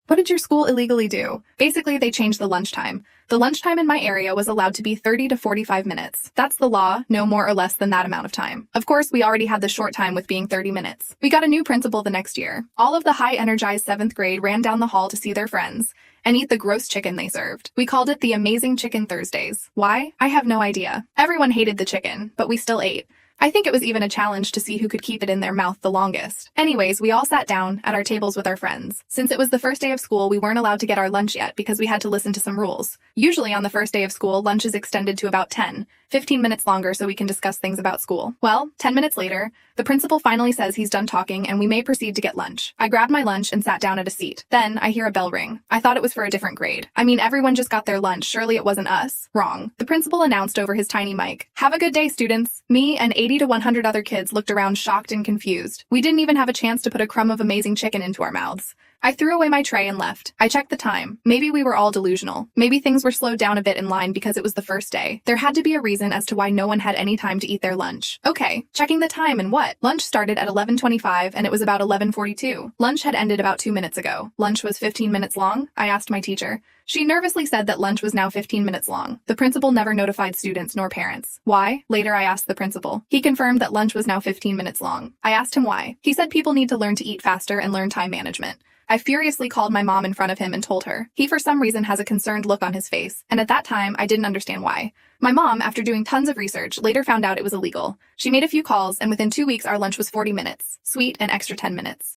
What did your school illegally do? Basically, they changed the lunchtime. The lunchtime in my area was allowed to be 30 to 45 minutes. That's the law, no more or less than that amount of time. Of course, we already had the short time with being 30 minutes. We got a new principal the next year. All of the high-energized 7th grade ran down the hall to see their friends and eat the gross chicken they served. We called it the Amazing Chicken Thursdays. Why? I have no idea. Everyone hated the chicken, but we still ate. I think it was even a challenge to see who could keep it in their mouth the longest. Anyways, we all sat down at our tables with our friends. Since it was the first day of school, we weren't allowed to get our lunch yet because we had to listen to some rules. Usually on the first day of school, lunch is extended to about 15 minutes longer so we can discuss things about school. Well, 10 minutes later, the principal finally says he's done talking and we may proceed to get lunch. I grabbed my lunch and sat down at a seat. Then I hear a bell ring. I thought it was for a different grade. I mean, everyone just got their lunch. Surely it wasn't us. Wrong. The principal announced over his tiny mic, "Have a good day, students." Me and 80 to 100 other kids looked around shocked and confused. We didn't even have a chance to put a crumb of amazing chicken into our mouths. I threw away my tray and left. I checked the time. Maybe we were all delusional. Maybe things were slowed down a bit in line because it was the first day. There had to be a reason as to why no one had any time to eat their lunch. Okay, checking the time and what? Lunch started at 11:25 and it was about 11:42. Lunch had ended about 2 minutes ago. Lunch was 15 minutes long? I asked my teacher. She nervously said that lunch was now 15 minutes long. The principal never notified students nor parents. Why? Later I asked the principal. He confirmed that lunch was now 15 minutes long. I asked him why. He said people need to learn to eat faster and learn time management. I furiously called my mom in front of him and told her. He for some reason has a concerned look on his face, and at that time I didn't understand why. My mom, after doing tons of research, later found out it was illegal. She made a few calls, and within 2 weeks our lunch was 40 minutes. Sweet and extra 10 minutes.